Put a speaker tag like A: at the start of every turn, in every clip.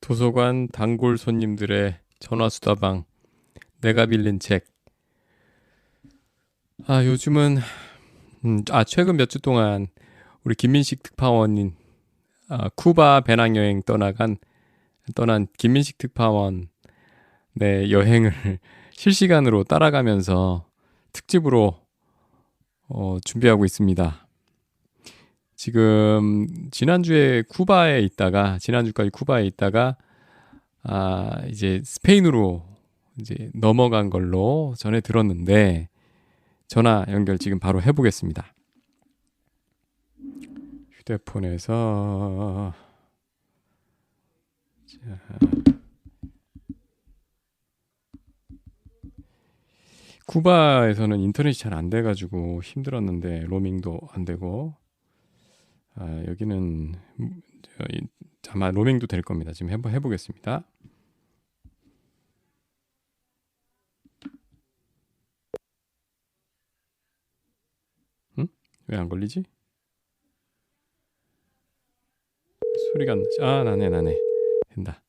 A: 도서관 단골 손님들의 전화수다방. 내가 빌린 책. 요즘은 최근 몇 주 동안 우리 김민식 특파원인 쿠바 배낭여행 떠난 김민식 특파원 네 여행을 실시간으로 따라가면서 특집으로 준비하고 있습니다. 지금 지난주까지 쿠바에 있다가 이제 스페인으로 이제 넘어간 걸로 전해 들었는데 전화 연결 지금 바로 해보겠습니다. 휴대폰에서 쿠바에서는 인터넷이 잘 안 돼가지고 힘들었는데 로밍도 안 되고 여기는 아마 로밍도 될 겁니다. 지금 해보겠습니다. 왜 안 걸리지? 소리가 안 나지? 나네. 된다.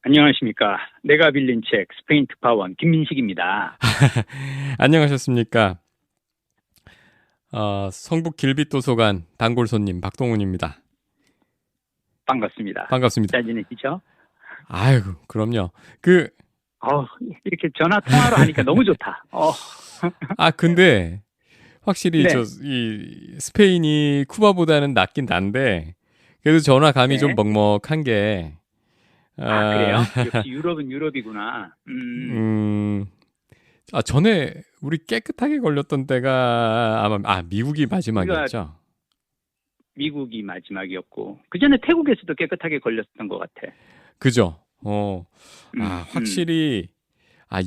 B: 안녕하십니까. 내가 빌린 책 스페인 특파원 김민식입니다.
A: 안녕하셨습니까. 성북 길빛도서관 단골 손님 박동훈입니다.
B: 반갑습니다.
A: 반갑습니다.
B: 잘 지내시죠?
A: 아이고, 그럼요.
B: 이렇게 전화 통화로 하니까 너무 좋다.
A: 근데 확실히
B: 네.
A: 이 스페인이 쿠바보다는 낫긴 난데 그래도 전화감이
B: 네.
A: 좀 먹먹한 게
B: 그래요? 역시 유럽은 유럽이구나.
A: 전에 우리 깨끗하게 걸렸던 때가 아마 미국이 마지막이었죠.
B: 미국이 마지막이었고 그 전에 태국에서도 깨끗하게 걸렸던 것 같아.
A: 그죠? 확실히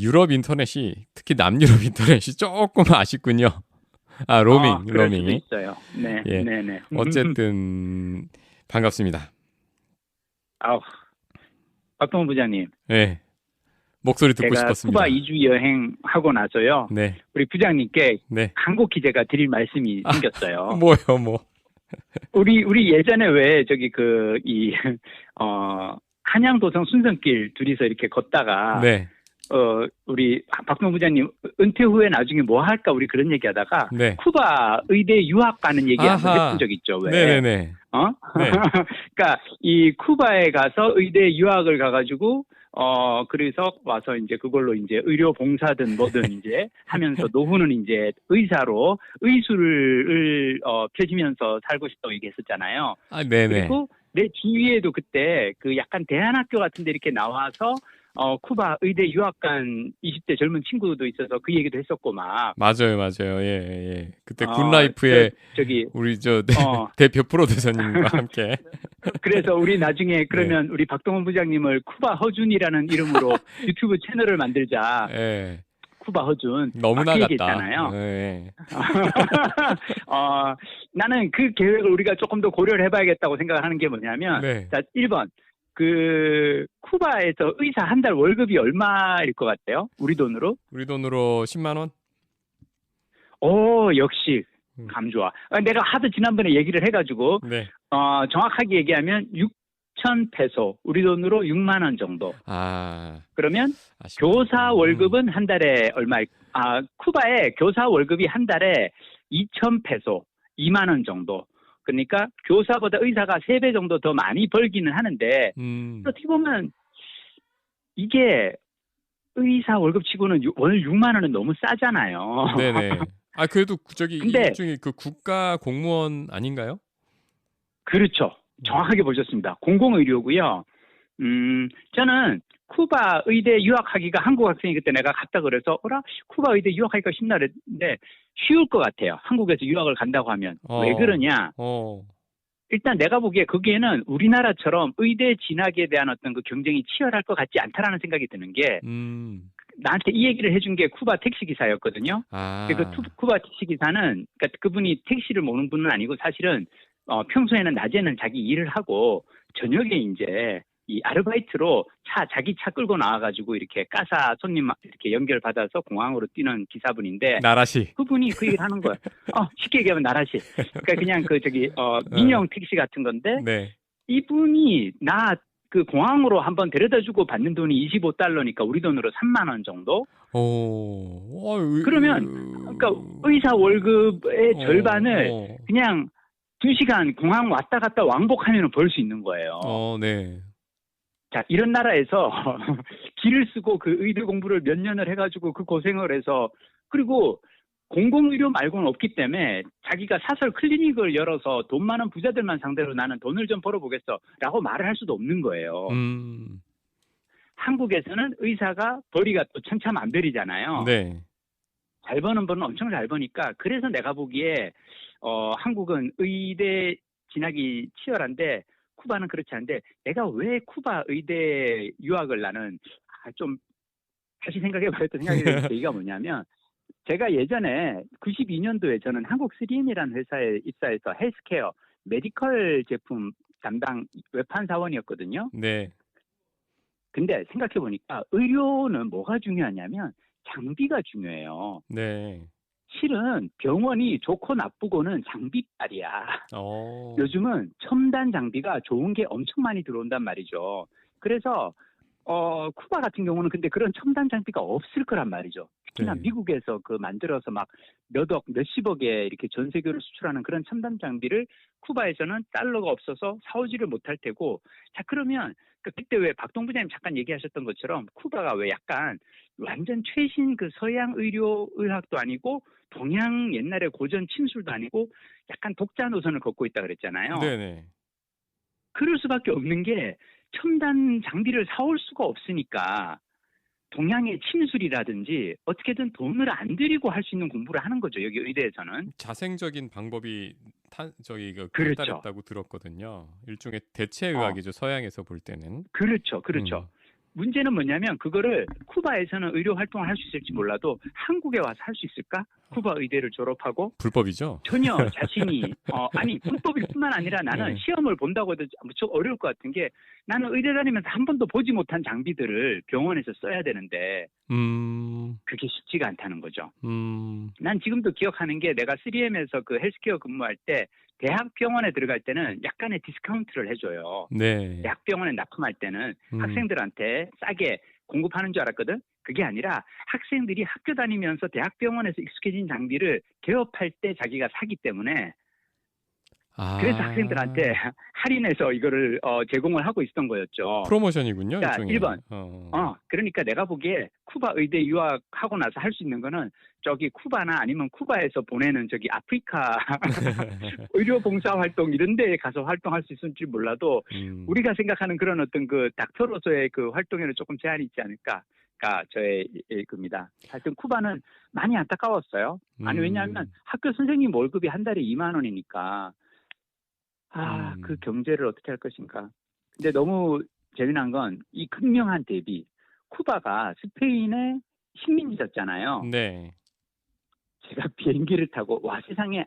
A: 유럽 인터넷이 특히 남유럽 인터넷이 조금 아쉽군요. 로밍이
B: 있어요. 네,
A: 예.
B: 네.
A: 어쨌든 반갑습니다.
B: 박동훈 부장님.
A: 네. 목소리 듣고
B: 제가
A: 싶었습니다.
B: 쿠바 2주 여행하고 나서요.
A: 네.
B: 우리 부장님께
A: 네.
B: 간곡히 제가 드릴 말씀이 생겼어요.
A: 뭐요, 뭐?
B: 우리 예전에 왜 한양도성 순선길 둘이서 이렇게 걷다가
A: 네.
B: 우리 박동훈 부장님 은퇴 후에 나중에 뭐 할까 우리 그런 얘기하다가
A: 네.
B: 쿠바 의대 유학 가는 얘기 한번 했던 적 있죠. 왜?
A: 네네네.
B: 네.
A: 네.
B: 그러니까 이 쿠바에 가서 의대 유학을 가가지고 그래서 와서 이제 그걸로 이제 의료 봉사든 뭐든 이제 하면서 노후는 이제 의사로 의술을 펴지면서 살고 싶다고 얘기했었잖아요.
A: 네네.
B: 그리고 내 주위에도 그때 그 약간 대안학교 같은 데 이렇게 나와서 쿠바 의대 유학 간 20대 젊은 친구도 있어서 그 얘기도 했었고 막.
A: 맞아요. 예. 그때 굿라이프의 우리 대표 프로듀서님과 함께.
B: 그래서 우리 나중에 그러면 우리 박동원 부장님을 쿠바 허준이라는 이름으로 유튜브 채널을 만들자.
A: 네.
B: 쿠바 허준.
A: 너무 나갔다.
B: 네. 나는 그 계획을 우리가 조금 더 고려를 해봐야겠다고 생각을 하는 게 뭐냐면, 자, 1번. 쿠바에서 의사 한 달 월급이 얼마일 것 같아요? 우리 돈으로?
A: 우리 돈으로 10만 원?
B: 역시 감 좋아. 내가 하도 지난번에 얘기를 해가지고 정확하게 얘기하면 6천 페소, 우리 돈으로 6만 원 정도. 그러면 아쉽다. 교사 월급은 한 달에 쿠바의 교사 월급이 한 달에 2천 페소, 2만 원 정도. 그러니까 교사보다 의사가 3배 정도 더 많이 벌기는 하는데 어떻게 보면 이게 의사 월급치고는 월 6만 원은 너무 싸잖아요.
A: 네네. 그래도 일종의 그 국가 공무원 아닌가요? 그렇죠.
B: 정확하게 보셨습니다. 공공의료고요. 저는 쿠바 의대 유학하기가 한국 학생이 그때 내가 갔다 그래서 쿠바 의대 유학하기가 쉽나 그랬는데 쉬울 것 같아요. 한국에서 유학을 간다고 하면. 왜 그러냐? 일단 내가 보기에 거기에는 우리나라처럼 의대 진학에 대한 어떤 그 경쟁이 치열할 것 같지 않다라는 생각이 드는 게 나한테 이 얘기를 해준 게 쿠바 택시기사였거든요. 쿠바 택시기사는 그러니까 그분이 택시를 모는 분은 아니고 사실은 평소에는 낮에는 자기 일을 하고 저녁에 이제 이 아르바이트로 자기 차 끌고 나와가지고 이렇게 가사 손님 이렇게 연결받아서 공항으로 뛰는 기사분인데.
A: 나라시.
B: 그분이 그 얘기를 하는 거예요. 쉽게 얘기하면 나라시. 그러니까 그냥 민영 택시 같은 건데.
A: 네.
B: 이분이 그 공항으로 한번 데려다주고 받는 돈이 $25니까 우리 돈으로 3만 원 정도. 그러면 그러니까 의사 월급의 절반을 그냥 2시간 공항 왔다 갔다 왕복하면 벌 수 있는 거예요.
A: 네.
B: 자, 이런 나라에서 길을 쓰고 그 의대 공부를 몇 년을 해가지고 그 고생을 해서, 그리고 공공의료 말고는 없기 때문에 자기가 사설 클리닉을 열어서 돈 많은 부자들만 상대로 나는 돈을 좀 벌어보겠어 라고 말을 할 수도 없는 거예요. 한국에서는 의사가 벌이가 또 천차만별이잖아요.
A: 네.
B: 잘 버는 분은 엄청 잘 버니까, 그래서 내가 보기에 한국은 의대 진학이 치열한데 쿠바는 그렇지 않은데, 내가 왜 쿠바 의대 유학을 나는 좀 다시 생각해봐야 생각이 드는 계기가 뭐냐면, 제가 예전에 92년도에 저는 한국 3M이라는 회사에 입사해서 헬스케어 메디컬 제품 담당 외판 사원이었거든요.
A: 네.
B: 근데 생각해보니까 의료는 뭐가 중요하냐면 장비가 중요해요.
A: 네.
B: 실은 병원이 좋고 나쁘고는 장비빨이야. 요즘은 첨단 장비가 좋은 게 엄청 많이 들어온단 말이죠. 그래서 쿠바 같은 경우는 근데 그런 첨단 장비가 없을 거란 말이죠. 특히나
A: 네.
B: 미국에서 그 만들어서 막 몇억, 몇십억에 이렇게 전 세계로 수출하는 그런 첨단 장비를 쿠바에서는 달러가 없어서 사오지를 못할 테고. 자, 그러면 그때 왜 박동 부장님 잠깐 얘기하셨던 것처럼 쿠바가 왜 약간 완전 최신 그 서양 의료 의학도 아니고 동양 옛날의 고전 침술도 아니고 약간 독자 노선을 걷고 있다 그랬잖아요.
A: 네네.
B: 그럴 수밖에 없는 게 첨단 장비를 사올 수가 없으니까 동양의 침술이라든지 어떻게든 돈을 안 들이고 할 수 있는 공부를 하는 거죠. 여기 의대에서는.
A: 자생적인 방법이
B: 그렇죠.
A: 발달했다고 들었거든요. 일종의 대체 의학이죠. 서양에서 볼 때는.
B: 그렇죠. 문제는 뭐냐면 그거를 쿠바에서는 의료 활동을 할 수 있을지 몰라도 한국에 와서 할 수 있을까? 쿠바 의대를 졸업하고
A: 불법이죠.
B: 전혀 자신이 아니 불법일 뿐만 아니라 나는 시험을 본다고 해도 무척 어려울 것 같은 게, 나는 의대 다니면서 한 번도 보지 못한 장비들을 병원에서 써야 되는데 그게 쉽지가 않다는 거죠. 난 지금도 기억하는 게, 내가 3M에서 그 헬스케어 근무할 때 대학병원에 들어갈 때는 약간의 디스카운트를 해줘요.
A: 네.
B: 대학병원에 납품할 때는 학생들한테 싸게 공급하는 줄 알았거든. 그게 아니라 학생들이 학교 다니면서 대학병원에서 익숙해진 장비를 개업할 때 자기가 사기 때문에, 그래서 학생들한테 할인해서 이거를 제공을 하고 있었던 거였죠.
A: 프로모션이군요.
B: 자,
A: 일종의.
B: 1번. 그러니까 내가 보기에 쿠바 의대 유학하고 나서 할 수 있는 거는 저기 쿠바나 아니면 쿠바에서 보내는 저기 아프리카 의료 봉사 활동 이런 데에 가서 활동할 수 있을지 몰라도 우리가 생각하는 그런 어떤 그 닥터로서의 그 활동에는 조금 제한이 있지 않을까가 저의 겁니다. 하여튼 쿠바는 많이 안타까웠어요. 아니 왜냐하면 학교 선생님 월급이 한 달에 2만 원이니까 그 경제를 어떻게 할 것인가. 근데 너무 재미난 건 이 극명한 대비. 쿠바가 스페인의 식민지였잖아요.
A: 네.
B: 제가 비행기를 타고 세상에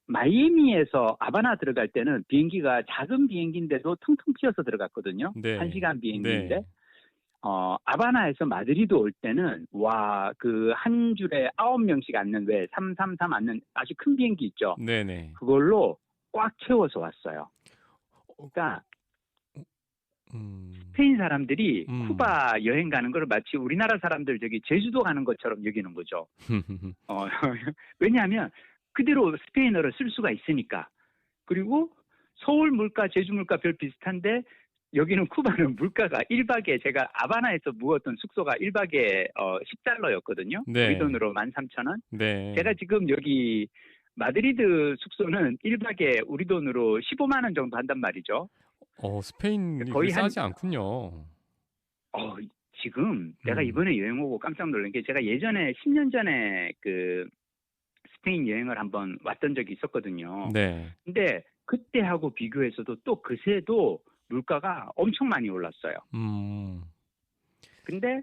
B: 마이애미에서 아바나 들어갈 때는 비행기가 작은 비행기인데도 텅텅 튀어서 들어갔거든요.
A: 네.
B: 1시간 비행기인데.
A: 네.
B: 아바나에서 마드리드 올 때는 그 한 줄에 9명씩 앉는 333 앉는 아주 큰 비행기 있죠.
A: 네네.
B: 그걸로 꽉 채워서 왔어요. 그러니까 스페인 사람들이 쿠바 여행 가는 걸 마치 우리나라 사람들 저기 제주도 가는 것처럼 여기는 거죠. 왜냐하면 그대로 스페인어를 쓸 수가 있으니까. 그리고 서울 물가, 제주 물가 별 비슷한데 여기는 쿠바는 물가가 1박에 제가 아바나에서 묵었던 숙소가 1박에 $10였거든요.
A: 네.
B: 우리 돈으로 13,000원.
A: 네.
B: 제가 지금 여기 마드리드 숙소는 1박에 우리 돈으로 15만 원 정도 한단 말이죠.
A: 스페인이 거의 싸지 않군요.
B: 지금 내가 이번에 여행 오고 깜짝 놀란 게, 제가 예전에 10년 전에 그 스페인 여행을 한번 왔던 적이 있었거든요.
A: 네.
B: 근데 그때하고 비교해서도 또 그새도 물가가 엄청 많이 올랐어요.
A: 근데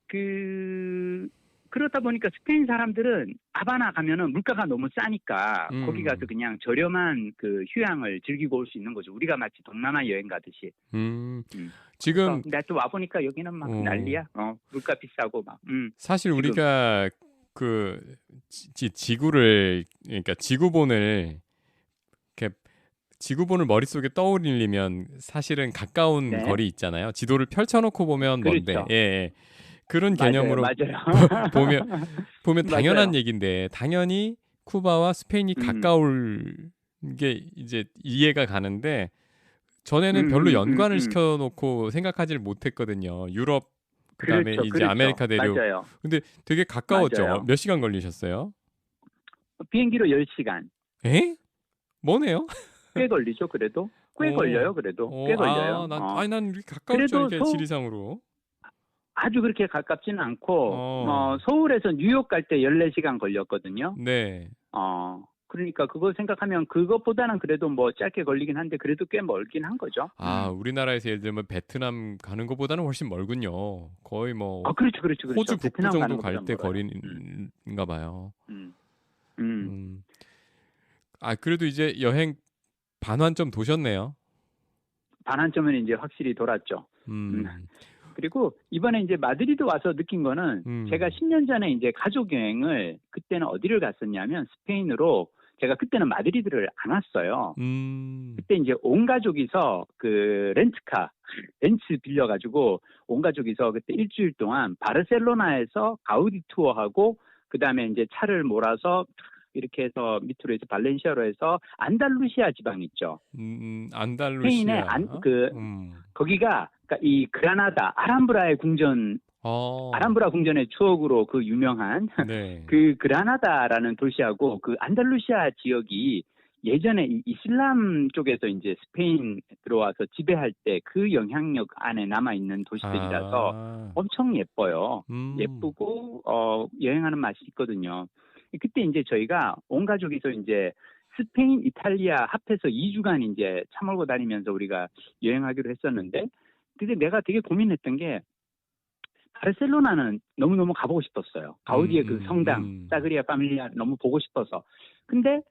B: 근데 그렇다 보니까 스페인 사람들은 하바나 가면은 물가가 너무 싸니까 거기 가서 그냥 저렴한 그 휴양을 즐기고 올 수 있는 거죠. 우리가 마치 동남아 여행 가듯이.
A: 지금
B: 내가 또 와보니까 여기는 막 난리야. 물가 비싸고 막.
A: 사실 우리가 그 지구를 그러니까 지구본을 이렇게 지구본을 머릿속에 떠올리면 사실은 가까운
B: 네.
A: 거리 있잖아요. 지도를 펼쳐놓고 보면
B: 그렇죠.
A: 뭔데, 예. 그런 개념으로
B: 맞아요.
A: 보면 당연한
B: 맞아요.
A: 얘기인데 당연히 쿠바와 스페인이 가까울 게 이제 이해가 가는데 전에는 별로 연관을 시켜놓고 생각하지를 못했거든요. 유럽 그다음에
B: 그렇죠,
A: 이제
B: 그렇죠.
A: 아메리카 대륙.
B: 맞아요.
A: 근데 되게 가까웠죠.
B: 맞아요.
A: 몇 시간 걸리셨어요?
B: 비행기로 10시간.
A: 에? 뭐네요?
B: 꽤 걸리죠, 그래도. 꽤 걸려요, 그래도. 꽤 걸려요.
A: 난 이렇게 가까울 줄 알게 지리상으로.
B: 아주 그렇게 가깝지는 않고 서울에서 뉴욕 갈 때 14시간 걸렸거든요.
A: 네.
B: 그러니까 그거 생각하면 그것보다는 그래도 뭐 짧게 걸리긴 한데 그래도 꽤 멀긴 한 거죠.
A: 우리나라에서 예를 들면 베트남 가는 것보다는 훨씬 멀군요. 거의 뭐
B: 그렇죠.
A: 호주 북부 정도 갈 때 거리인가 봐요. 그래도 이제 여행 반환점 도셨네요.
B: 반환점은 이제 확실히 돌았죠. 그리고 이번에 이제 마드리드 와서 느낀 거는 제가 10년 전에 이제 가족 여행을 그때는 어디를 갔었냐면 스페인으로 제가 그때는 마드리드를 안 왔어요. 그때 이제 온 가족이서 그 렌츠 빌려가지고 온 가족이서 그때 일주일 동안 바르셀로나에서 가우디 투어하고 그 다음에 이제 차를 몰아서 이렇게 해서 밑으로 해서 발렌시아로 해서 안달루시아 지방 있죠.
A: 안달루시아.
B: 스페인의 거기가 그러니까 이 그라나다 아람브라의 궁전. 아람브라 궁전의 추억으로 그 유명한
A: 네.
B: 그 그라나다라는 도시하고 그 안달루시아 지역이 예전에 이 이슬람 쪽에서 이제 스페인 들어와서 지배할 때 그 영향력 안에 남아 있는 도시들이라서 엄청 예뻐요. 예쁘고 여행하는 맛이 있거든요. 그때 이제 저희가 온 가족이서 이제 스페인, 이탈리아 합해서 2주간 이제 차 몰고 다니면서 우리가 여행하기로 했었는데, 근데 내가 되게 고민했던 게 바르셀로나는 너무너무 가보고 싶었어요. 가우디의 그 성당, 사그리아 파밀리아 너무 보고 싶어서. 근데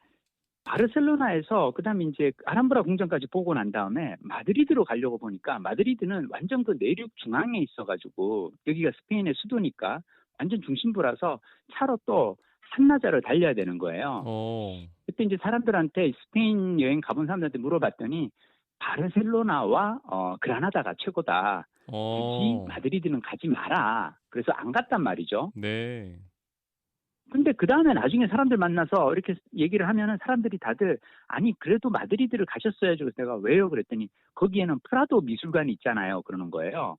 B: 바르셀로나에서 그다음에 이제 아람브라 궁전까지 보고 난 다음에 마드리드로 가려고 보니까 마드리드는 완전 그 내륙 중앙에 있어가지고 여기가 스페인의 수도니까 완전 중심부라서 차로 또 산나자를 달려야 되는 거예요. 그때 이제 사람들한테 스페인 여행 가본 사람들한테 물어봤더니 바르셀로나와 그라나다가 최고다. 굳이 마드리드는 가지 마라. 그래서 안 갔단 말이죠.
A: 네.
B: 근데 그 다음에 나중에 사람들 만나서 이렇게 얘기를 하면은 사람들이 다들 아니 그래도 마드리드를 가셨어야죠. 그래서 내가 왜요? 그랬더니 거기에는 프라도 미술관이 있잖아요. 그러는 거예요.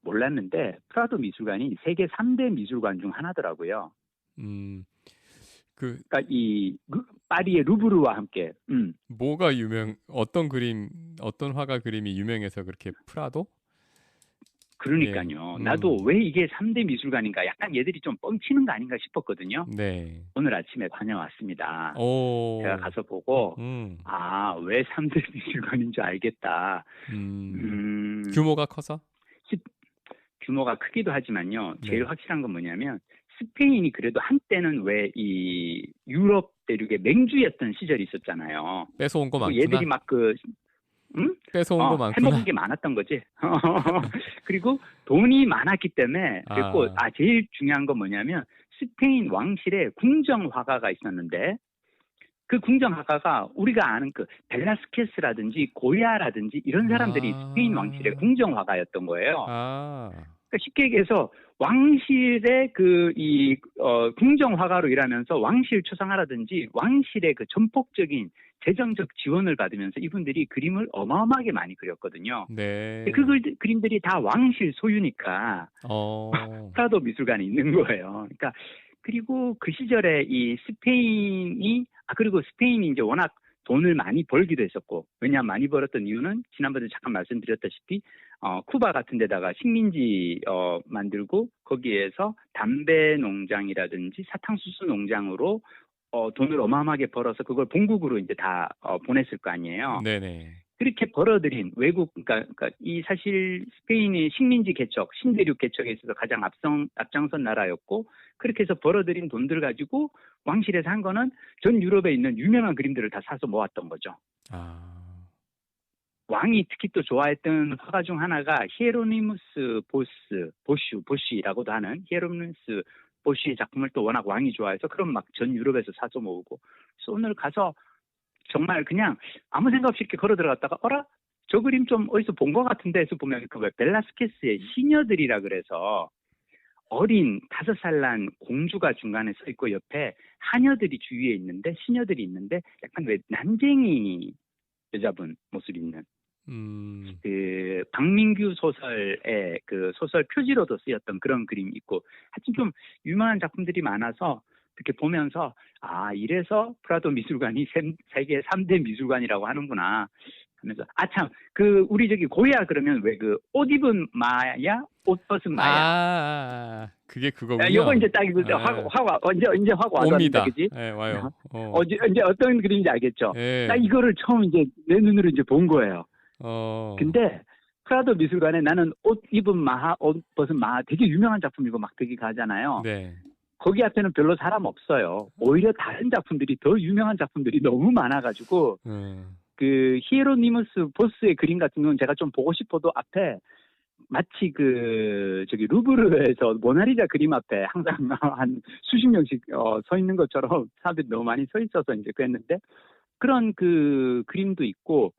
B: 몰랐는데 프라도 미술관이 세계 3대 미술관 중 하나더라고요. 그러니까 이 파리의 루브르와 함께.
A: 뭐가 어떤 화가 그림이 유명해서 그렇게 프라도?
B: 그러니까요. 나도 왜 이게 3대 미술관인가 약간 얘들이 좀 뻥치는 거 아닌가 싶었거든요.
A: 네.
B: 오늘 아침에 다녀왔습니다. 제가 가서 보고 왜 3대 미술관인 줄 알겠다.
A: 규모가 커서?
B: 규모가 크기도 하지만요. 제일 확실한 건 뭐냐면 스페인이 그래도 한때는 왜 이 유럽 대륙의 맹주였던 시절이 있었잖아요.
A: 뺏어온 거 많구나.
B: 얘들이 막
A: 뺏어온 거 많구나.
B: 해먹은 게 많았던 거지. 그리고 돈이 많았기 때문에 그리고 제일 중요한 건 뭐냐면 스페인 왕실에 궁정 화가가 있었는데 그 궁정 화가가 우리가 아는 그 벨라스케스라든지 고야라든지 이런 사람들이 스페인 왕실의 궁정 화가였던 거예요. 그러니까 쉽게 얘기해서 왕실의 궁정 화가로 일하면서 왕실 초상화라든지 왕실의 그 전폭적인 재정적 지원을 받으면서 이분들이 그림을 어마어마하게 많이 그렸거든요.
A: 네.
B: 그 그림들이 다 왕실 소유니까 프라도 미술관에 있는 거예요. 그러니까 그리고 그 시절에 이 스페인이 그리고 스페인이 이제 워낙 돈을 많이 벌기도 했었고, 왜냐하면 많이 벌었던 이유는 지난번에 잠깐 말씀드렸다시피 쿠바 같은 데다가 식민지 만들고 거기에서 담배 농장이라든지 사탕수수 농장으로 돈을 어마어마하게 벌어서 그걸 본국으로 이제 다 보냈을 거 아니에요.
A: 네네.
B: 그렇게 벌어들인 외국, 그러니까 이 사실 스페인이 식민지 개척, 신대륙 개척에 있어서 가장 앞장선 나라였고, 그렇게 해서 벌어들인 돈들 가지고 왕실에서 한 거는 전 유럽에 있는 유명한 그림들을 다 사서 모았던 거죠. 왕이 특히 또 좋아했던 화가 중 하나가 히에로니무스 보쉬라고도 하는 히에로니무스 보쉬의 작품을 또 워낙 왕이 좋아해서 그럼 막 전 유럽에서 사서 모으고. 그래서 오늘 가서 정말 그냥 아무 생각 없이 이렇게 걸어 들어갔다가 어라? 저 그림 좀 어디서 본 것 같은데 해서 보면 그 벨라스케스의 시녀들이라 그래서 어린 5살 난 공주가 중간에 서 있고 옆에 하녀들이 주위에 있는데 시녀들이 있는데 약간 왜 난쟁이 여자분 모습 있는 그 박민규 소설의 그 소설 표지로도 쓰였던 그런 그림이 있고 하여튼 좀 유명한 작품들이 많아서 이렇게 보면서 이래서 프라도 미술관이 세계 3대 미술관이라고 하는구나 하면서 참 그 우리 저기 고야 그러면 왜 그 옷 입은 마야 옷 벗은 마야
A: 그게 그거군요.
B: 이거 이제 딱 이거 화가 이제 화가
A: 옵니다.
B: 그지?
A: 네, 와요.
B: 이제 어떤 그림인지 알겠죠?
A: 네.
B: 나 이거를 처음 이제 내 눈으로 이제 본 거예요. 근데 프라도 미술관에 나는 옷 입은 마하, 옷 벗은 마하 되게 유명한 작품이고 막 되게 가잖아요.
A: 네.
B: 거기 앞에는 별로 사람 없어요. 오히려 다른 작품들이 더 유명한 작품들이 너무 많아가지고 그 히에로니무스 보스의 그림 같은 건 제가 좀 보고 싶어도 앞에 마치 그 저기 루브르에서 모나리자 그림 앞에 항상 한 수십 명씩 서 있는 것처럼 사람들이 너무 많이 서 있어서 이제 그랬는데 그런 그 그림도 있고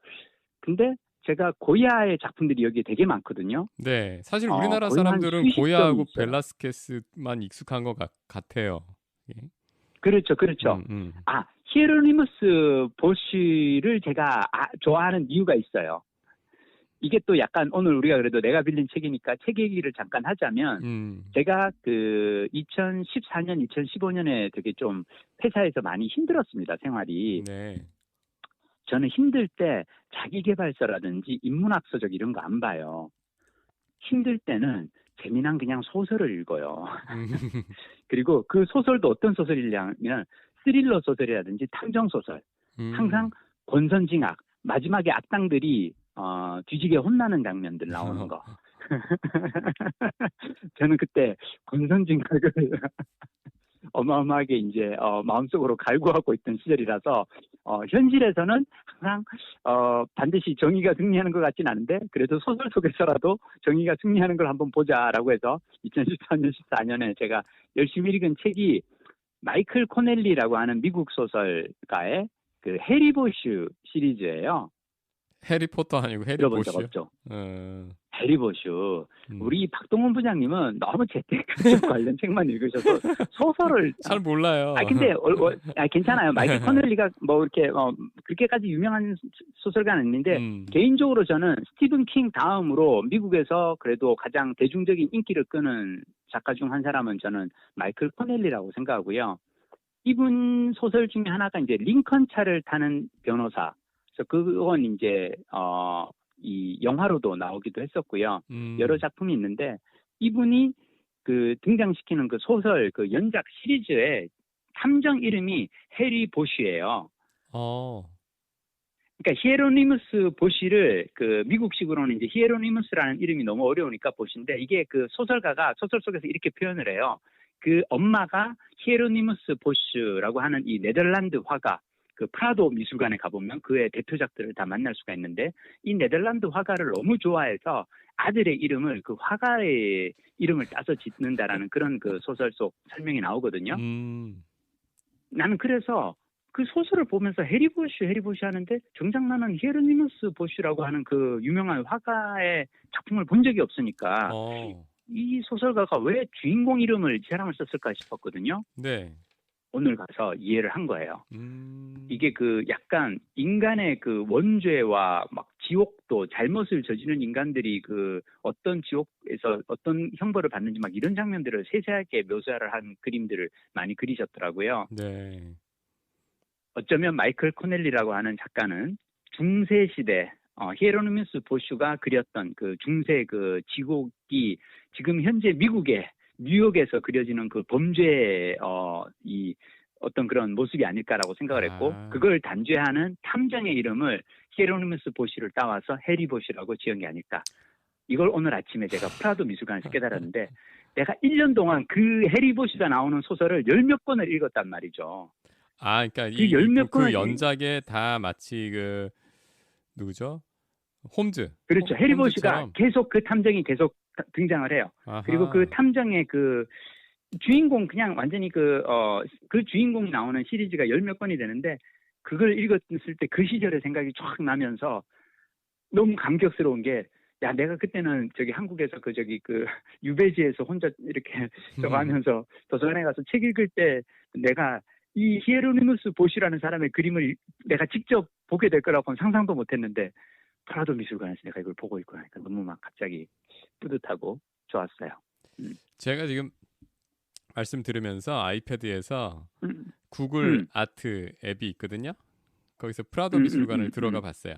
B: 근데 제가 고야의 작품들이 여기에 되게 많거든요.
A: 네, 사실 우리나라 사람들은 고야하고 벨라스케스만 익숙한 것 같아요. 예.
B: 그렇죠. 히에로니무스 보쉬를 제가 좋아하는 이유가 있어요. 이게 또 약간 오늘 우리가 그래도 내가 빌린 책이니까 책 얘기를 잠깐 하자면 제가 그 2014년, 2015년에 되게 좀 회사에서 많이 힘들었습니다. 생활이.
A: 네.
B: 저는 힘들 때 자기계발서라든지 인문학서적 이런 거 안 봐요. 힘들 때는 재미난 그냥 소설을 읽어요. 그리고 그 소설도 어떤 소설이냐면 스릴러 소설이라든지 탐정 소설. 항상 권선징악, 마지막에 악당들이 뒤지게 혼나는 장면들 나오는 거. 저는 그때 권선징악을 어마어마하게 이제 마음속으로 갈구하고 있던 시절이라서 현실에서는 항상 반드시 정의가 승리하는 것 같진 않은데 그래도 소설 속에서라도 정의가 승리하는 걸 한번 보자라고 해서 2013년, 14년에 제가 열심히 읽은 책이 마이클 코넬리라고 하는 미국 소설가의 그 해리 보슈 시리즈예요.
A: 해리포터 아니고 해리
B: 들어본
A: 보슈.
B: 적 없죠? 해리 보슈. 우리 박동원 부장님은 너무 재테크 관련 책만 읽으셔서 소설을
A: 잘 몰라요.
B: 근데 괜찮아요. 마이클 코넬리가 뭐 이렇게 그렇게까지 유명한 소설가는 아닌데 개인적으로 저는 스티븐 킹 다음으로 미국에서 그래도 가장 대중적인 인기를 끄는 작가 중 한 사람은 저는 마이클 코넬리라고 생각하고요. 이분 소설 중에 하나가 이제 링컨 차를 타는 변호사. 그래서 그건 이제 이 영화로도 나오기도 했었고요. 여러 작품이 있는데 이분이 그 등장시키는 그 소설 그 연작 시리즈의 탐정 이름이 해리 보쉬예요. 그러니까 히에로니무스 보쉬를 그 미국식으로는 이제 히에로니무스라는 이름이 너무 어려우니까 보쉬인데 이게 그 소설가가 소설 속에서 이렇게 표현을 해요. 그 엄마가 히에로니무스 보쉬라고 하는 이 네덜란드 화가 그 프라도 미술관에 가보면 그의 대표작들을 다 만날 수가 있는데 이 네덜란드 화가를 너무 좋아해서 아들의 이름을 그 화가의 이름을 따서 짓는다라는 그런 그 소설 속 설명이 나오거든요. 나는 그래서 그 소설을 보면서 해리 보쉬 하는데 정작 나는 히에로니무스 보쉬라고 하는 그 유명한 화가의 작품을 본 적이 없으니까 이 소설가가 왜 주인공 이름을 자랑을 썼을까 싶었거든요.
A: 네.
B: 오늘 가서 이해를 한 거예요. 이게 그 약간 인간의 그 원죄와 막 지옥도 잘못을 저지른 인간들이 그 어떤 지옥에서 어떤 형벌을 받는지 막 이런 장면들을 세세하게 묘사를 한 그림들을 많이 그리셨더라고요.
A: 네.
B: 어쩌면 마이클 코넬리라고 하는 작가는 중세 시대 히에로니무스 보슈가 그렸던 그 중세 그 지옥이 지금 현재 미국의 뉴욕에서 그려지는 그 범죄의 이 어떤 그런 모습이 아닐까라고 생각을 했고 그걸 단죄하는 탐정의 이름을 히에로니무스 보시를 따와서 해리 보시라고 지은 게 아닐까. 이걸 오늘 아침에 제가 프라도 미술관에서 깨달았는데 내가 1년 동안 그 해리 보시가 나오는 소설을 10몇 권을 읽었단 말이죠.
A: 그러니까 그 연작에 다 마치 그 누구죠? 홈즈.
B: 그렇죠. 해리 보시가 계속 그 탐정이 계속 등장을 해요. 아하. 그리고 그 탐정의 그 주인공 그냥 완전히 그 주인공이 나오는 시리즈가 10몇 권이 되는데 그걸 읽었을 때 그 시절의 생각이 쫙 나면서 너무 감격스러운 게 야, 내가 그때는 저기 한국에서 그 유배지에서 혼자 이렇게 저거 하면서 도서관에 가서 책 읽을 때 내가 이 히에로니무스 보시라는 사람의 그림을 내가 직접 보게 될 거라고는 상상도 못 했는데 프라도 미술관에서 내가 이걸 보고 있고 하니까 너무 막 갑자기 뿌듯하고 좋았어요.
A: 제가 지금 말씀 들으면서 아이패드에서 구글 아트 앱이 있거든요. 거기서 프라도 미술관을 들어가 봤어요.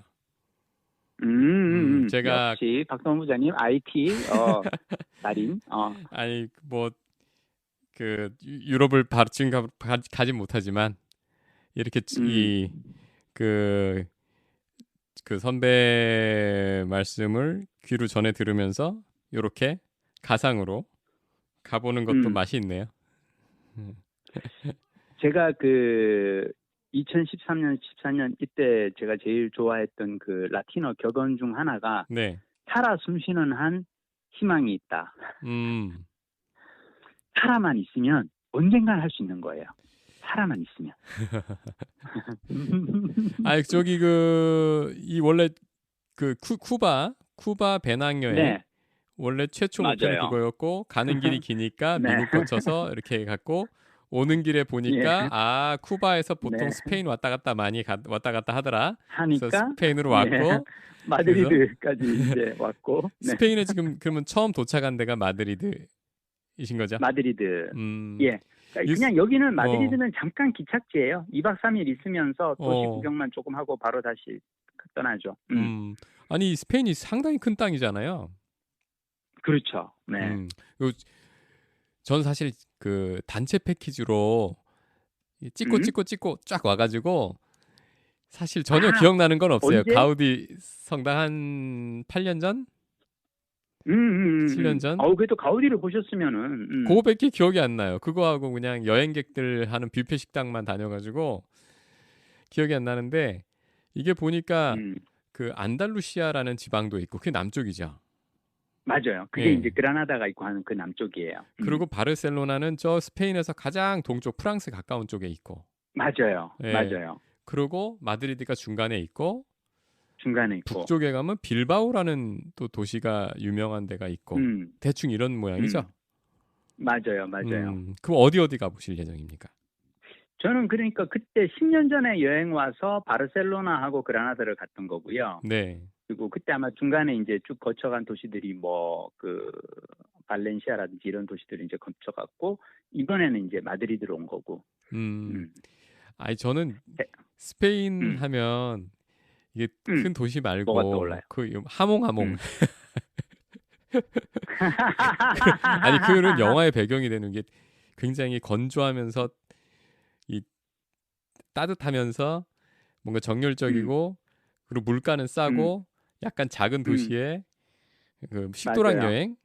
B: 제가 역시 박성훈 부장님 IT 달인.
A: 아니 뭐 그 유럽을 지금 가지 못하지만 이렇게 그 선배 말씀을 귀로 전해 들으면서 이렇게 가상으로 가보는 것도 맛이 있네요.
B: 제가 그 2013년, 14년 이때 제가 제일 좋아했던 그 라틴어 격언 중 하나가 살아 숨쉬는 한 희망이 있다. 살아만 있으면 언젠간 할 수 있는 거예요. 살아만 있으면.
A: 저기 이 원래 그 쿠바 배낭여행 원래 최초 목표는 그거였고 가는 길이 기니까 미국 거쳐서 이렇게 갔고 오는 길에 보니까 쿠바에서 보통 스페인 왔다 갔다 많이 왔다 갔다 하더라.
B: 하니까
A: 그래서 스페인으로 왔고
B: 마드리드까지 이제 왔고
A: 스페인에 지금 그러면 처음 도착한 데가 마드리드이신 거죠?
B: 마드리드. 예. 그냥 여기는 마드리드는 잠깐 기착지예요. 2박 3일 있으면서 도시 구경만 조금 하고 바로 다시 떠나죠.
A: 아니 스페인이 상당히 큰 땅이잖아요.
B: 그렇죠. 네.
A: 전 사실 그 단체 패키지로 찍고 쫙 와가지고 사실 전혀 기억나는 건 없어요. 언제? 가우디 성당 한 8년 전? 7년 전?
B: 그래도 가우디를 보셨으면은
A: 그거밖에 기억이 안 나요. 그거하고 그냥 여행객들 하는 뷔페 식당만 다녀가지고 기억이 안 나는데 이게 보니까 그 안달루시아라는 지방도 있고 그게 남쪽이죠.
B: 맞아요. 그게 이제 그라나다가 있고 하는 그 남쪽이에요.
A: 그리고 바르셀로나는 저 스페인에서 가장 동쪽 프랑스 가까운 쪽에 있고.
B: 맞아요. 맞아요.
A: 그리고 마드리드가 중간에 있고 북쪽에 가면 빌바오라는 또 도시가 유명한 데가 있고 대충 이런 모양이죠.
B: 맞아요.
A: 그럼 어디 가보실 예정입니까?
B: 저는 그러니까 그때 10년 전에 여행 와서 바르셀로나하고 그라나다를 갔던 거고요.
A: 네.
B: 그리고 그때 아마 중간에 이제 쭉 거쳐간 도시들이 뭐 그 발렌시아라든지 이런 도시들을 이제 거쳐갔고 이번에는 이제 마드리드로 온 거고.
A: 저는 스페인 하면 이게 큰 도시 말고
B: 뭐가 떠올라요?
A: 그 하몽. 아니 그런 영화의 배경이 되는 게 굉장히 건조하면서 이 따뜻하면서 뭔가 정열적이고 그리고 물가는 싸고 약간 작은 도시에 그 식도락 여행,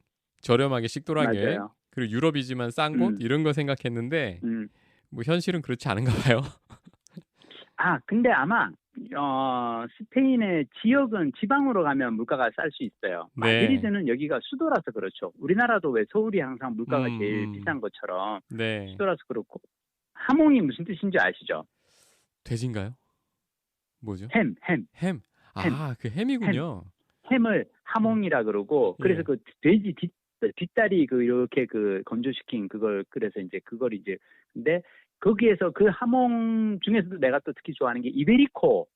A: 저렴하게 식도락 여행, 그리고 유럽이지만 싼 곳 이런 거 생각했는데 뭐 현실은 그렇지 않은가 봐요.
B: 근데 아마 스페인의 지역은 지방으로 가면 물가가 쌀 수 있어요. 마드리드는 여기가 수도라서 그렇죠. 우리나라도 왜 서울이 항상 물가가 제일 비싼 것처럼 수도라서 그렇고. 하몽이 무슨 뜻인지 아시죠?
A: 돼지인가요? 뭐죠?
B: 햄.
A: 그 햄이군요.
B: 햄을 하몽이라 그러고 그래서 그 돼지 뒷다리 그 이렇게 그 건조시킨 그걸 그래서 이제 그걸 이제 근데 거기에서 그 하몽 중에서도 내가 또 특히 좋아하는 게 이베리코.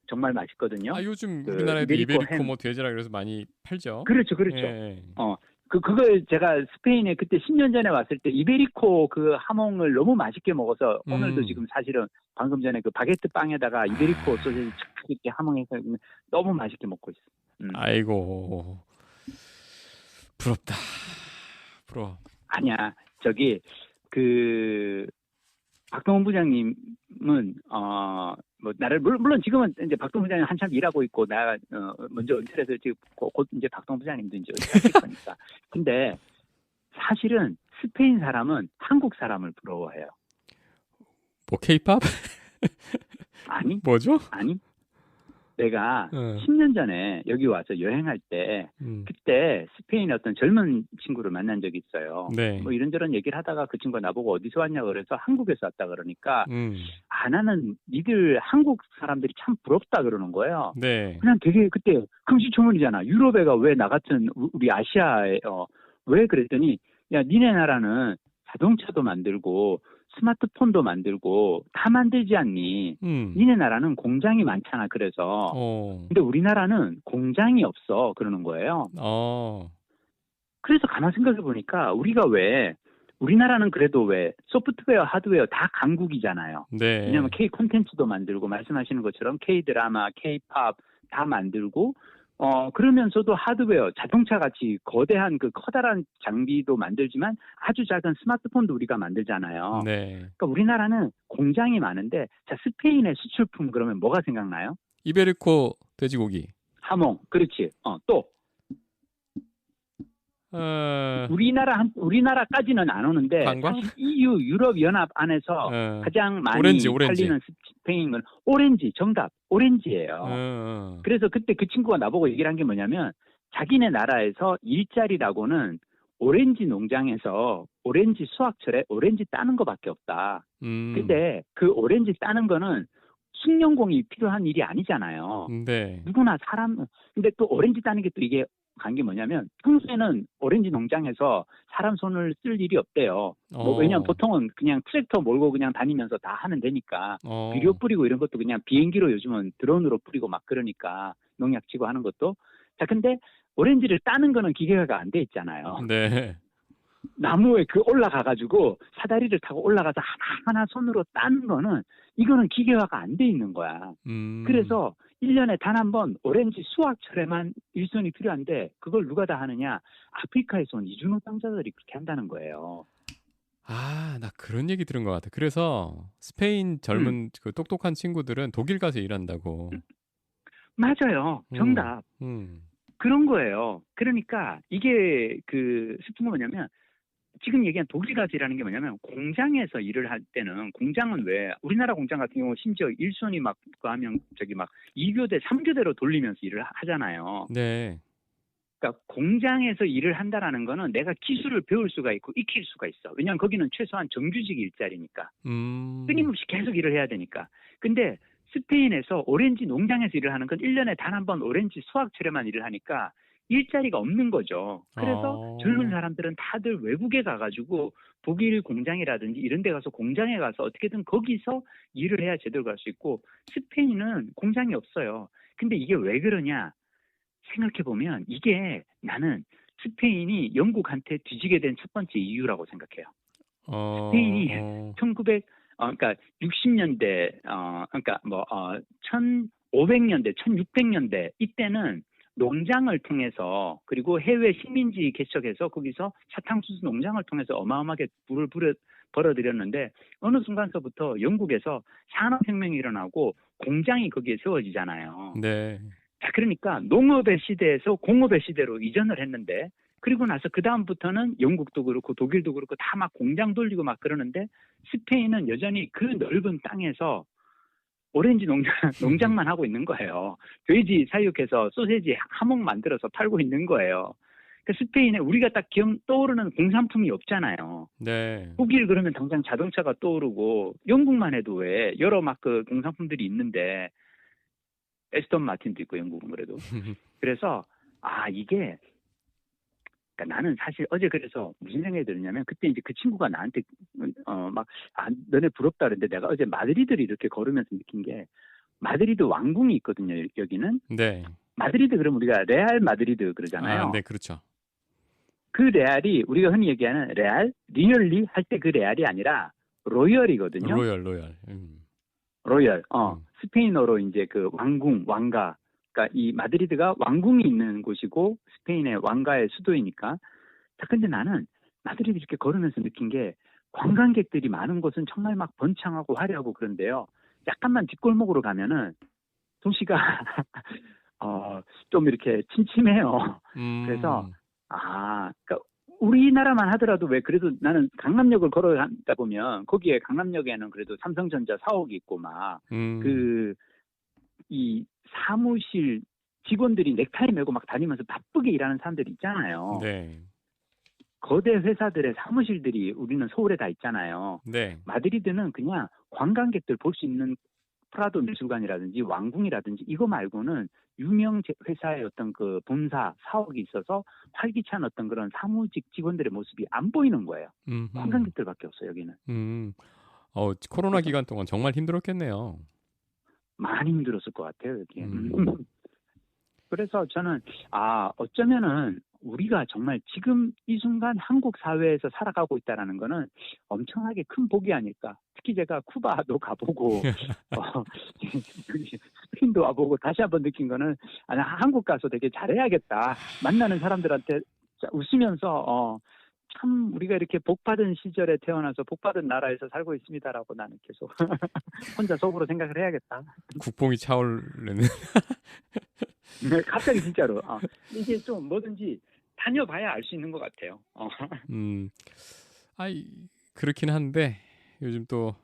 B: 정말 맛있거든요.
A: 요즘 우리나라에도 이베리코 뭐 돼지라 그래서 많이 팔죠.
B: 그렇죠. 그걸 제가 스페인에 그때 10년 전에 왔을 때 이베리코 그 하몽을 너무 맛있게 먹어서 오늘도 지금 사실은 방금 전에 그 바게트 빵에다가 이베리코 소세지 쫙 이렇게 하몽해서 너무 맛있게 먹고 있어요.
A: 아이고 부럽다. 부러워.
B: 아니야. 저기 그 박동원 부장님은 뭐 나를 물론 지금은 이제 박동원 부장님 한참 일하고 있고 나 먼저 은퇴해서 지금 곧 이제 박동원 부장님도 이제 은퇴하실 거니까. 근데 사실은 스페인 사람은 한국 사람을 부러워해요.
A: 뭐 케이팝?
B: 아니.
A: 뭐죠?
B: 아니. 내가 10년 전에 여기 와서 여행할 때 그때 스페인의 어떤 젊은 친구를 만난 적이 있어요.
A: 네.
B: 뭐 이런저런 얘기를 하다가 그 친구가 나보고 어디서 왔냐고 그래서 한국에서 왔다 그러니까 나는 니들 한국 사람들이 참 부럽다 그러는 거예요.
A: 네.
B: 그냥 되게 그때 금시초문이잖아. 유럽애가 왜 나 같은 우리 아시아에 왜 그랬더니 야 니네 나라는 자동차도 만들고 스마트폰도 만들고 다 만들지 않니? 니네 나라는 공장이 많잖아. 그래서. 근데 우리나라는 공장이 없어. 그러는 거예요. 그래서 가만 생각해 보니까 우리나라는 그래도 왜 소프트웨어, 하드웨어 다 강국이잖아요.
A: 네.
B: 왜냐하면 K 콘텐츠도 만들고 말씀하시는 것처럼 K 드라마, K 팝 다 만들고 그러면서도 하드웨어, 자동차 같이 거대한 그 커다란 장비도 만들지만 아주 작은 스마트폰도 우리가 만들잖아요.
A: 네.
B: 그러니까 우리나라는 공장이 많은데, 자, 스페인의 수출품 그러면 뭐가 생각나요?
A: 이베리코 돼지고기.
B: 하몽, 그렇지. 또. 우리나라까지는 안 오는데,
A: 관광?
B: 사실 EU, 유럽연합 안에서 가장 많이
A: 오렌지.
B: 팔리는 스페인은 오렌지, 정답, 오렌지예요. 그래서 그때 그 친구가 나보고 얘기를 한 게 뭐냐면, 자기네 나라에서 일자리라고는 오렌지 농장에서 오렌지 수확철에 오렌지 따는 거밖에 없다. 근데 그 오렌지 따는 거는 숙련공이 필요한 일이 아니잖아요.
A: 네.
B: 누구나 근데 또 오렌지 따는 게 또 이게 간 게 뭐냐면 평소에는 오렌지 농장에서 사람 손을 쓸 일이 없대요. 왜냐면 보통은 그냥 트랙터 몰고 그냥 다니면서 다 하면 되니까 비료 뿌리고 이런 것도 그냥 비행기로 요즘은 드론으로 뿌리고 막 그러니까 농약 치고 하는 것도. 자, 근데 오렌지를 따는 거는 기계가 안 돼 있잖아요.
A: 네.
B: 나무에 올라가가지고 사다리를 타고 올라가서 하나하나 손으로 따는 거는 이거는 기계화가 안 돼 있는 거야. 그래서 1년에 단 한 번 오렌지 수확철에만 일손이 필요한데 그걸 누가 다 하느냐? 아프리카에서 온 이주노동자들이 그렇게 한다는 거예요.
A: 나 그런 얘기 들은 것 같아. 그래서 스페인 젊은 그 똑똑한 친구들은 독일 가서 일한다고.
B: 맞아요. 정답. 그런 거예요. 그러니까 이게 슬픈 건 뭐냐면 지금 얘기한 독일 가서 일하는 게 뭐냐면 공장에서 일을 할 때는 공장은 왜 우리나라 공장 같은 경우 심지어 일손이 막 하면 막 2교대, 3교대로 돌리면서 일을 하잖아요.
A: 네.
B: 그러니까 공장에서 일을 한다라는 거는 내가 기술을 배울 수가 있고 익힐 수가 있어. 왜냐하면 거기는 최소한 정규직 일자리니까. 끊임없이 계속 일을 해야 되니까. 근데 스페인에서 오렌지 농장에서 일을 하는 건 1년에 단 한 번 오렌지 수확철에만 일을 하니까 일자리가 없는 거죠. 그래서 젊은 사람들은 다들 외국에 가가지고 독일 공장이라든지 이런 데 가서 공장에 가서 어떻게든 거기서 일을 해야 제대로 갈 수 있고 스페인은 공장이 없어요. 근데 이게 왜 그러냐 생각해보면 이게 나는 스페인이 영국한테 뒤지게 된 첫 번째 이유라고 생각해요. 스페인이 60년대, 그러니까 1500년대, 1600년대 이때는 농장을 통해서 그리고 해외 식민지 개척해서 거기서 사탕수수 농장을 통해서 어마어마하게 불을 벌어들였는데 어느 순간서부터 영국에서 산업혁명이 일어나고 공장이 거기에 세워지잖아요.
A: 네.
B: 자, 그러니까 농업의 시대에서 공업의 시대로 이전을 했는데 그리고 나서 그 다음부터는 영국도 그렇고 독일도 그렇고 다 막 공장 돌리고 막 그러는데 스페인은 여전히 그 넓은 땅에서 오렌지 농장만 하고 있는 거예요. 돼지 사육해서 소세지 하몽 만들어서 팔고 있는 거예요. 그러니까 스페인에 우리가 딱 떠오르는 공산품이 없잖아요.
A: 네.
B: 독일 그러면 당장 자동차가 떠오르고 영국만 해도 왜 여러 막 그 공산품들이 있는데 에스턴 마틴도 있고 영국은 그래도. 그래서 이게 그러니까 나는 사실 어제 그래서 무슨 생각이 들었냐면 그때 이제 그 친구가 나한테 너네 부럽다 그랬는데 내가 어제 마드리드를 이렇게 걸으면서 느낀 게 마드리드 왕궁이 있거든요. 여기는.
A: 네.
B: 마드리드 그러면 우리가 레알 마드리드 그러잖아요.
A: 네, 그렇죠.
B: 그 레알이 우리가 흔히 얘기하는 레알, 리얼리 할 때 그 레알이 아니라 로열이거든요.
A: 로열.
B: 로열. 스페인어로 이제 그 왕궁, 왕가. 그러니까 이 마드리드가 왕궁이 있는 곳이고 스페인의 왕가의 수도이니까. 자, 근데 나는 마드리드 이렇게 걸으면서 느낀 게 관광객들이 많은 곳은 정말 막 번창하고 화려하고 그런데요. 약간만 뒷골목으로 가면은 도시가 좀 이렇게 침침해요. 그래서 그러니까 우리나라만 하더라도 왜 그래도 나는 강남역을 걸어가다 보면 거기에 강남역에는 그래도 삼성전자 사옥이 있고 막 이 사무실 직원들이 넥타이 메고 막 다니면서 바쁘게 일하는 사람들이 있잖아요.
A: 네.
B: 거대 회사들의 사무실들이 우리는 서울에 다 있잖아요.
A: 네.
B: 마드리드는 그냥 관광객들 볼 수 있는 프라도 미술관이라든지 왕궁이라든지 이거 말고는 유명 회사의 어떤 그 본사 사옥이 있어서 활기찬 어떤 그런 사무직 직원들의 모습이 안 보이는 거예요. 관광객들밖에 없어요, 여기는.
A: 코로나 기간 동안 정말 힘들었겠네요.
B: 많이 힘들었을 것 같아요, 여기. 그래서 저는 어쩌면은 우리가 정말 지금 이 순간 한국 사회에서 살아가고 있다라는 거는 엄청나게 큰 복이 아닐까. 특히 제가 쿠바도 가보고 스페인도 와보고 다시 한번 느낀 거는 한국 가서 되게 잘해야겠다. 만나는 사람들한테 웃으면서 참 우리가 이렇게 복받은 시절에 태어나서 복받은 나라에서 살고 있습니다라고 나는 계속 혼자 속으로 생각을 해야겠다.
A: 국뽕이 차오르는.
B: 네, 갑자기 진짜로 이게 좀 뭐든지 다녀봐야 알 수 있는 것 같아요.
A: 그렇긴 한데 요즘 또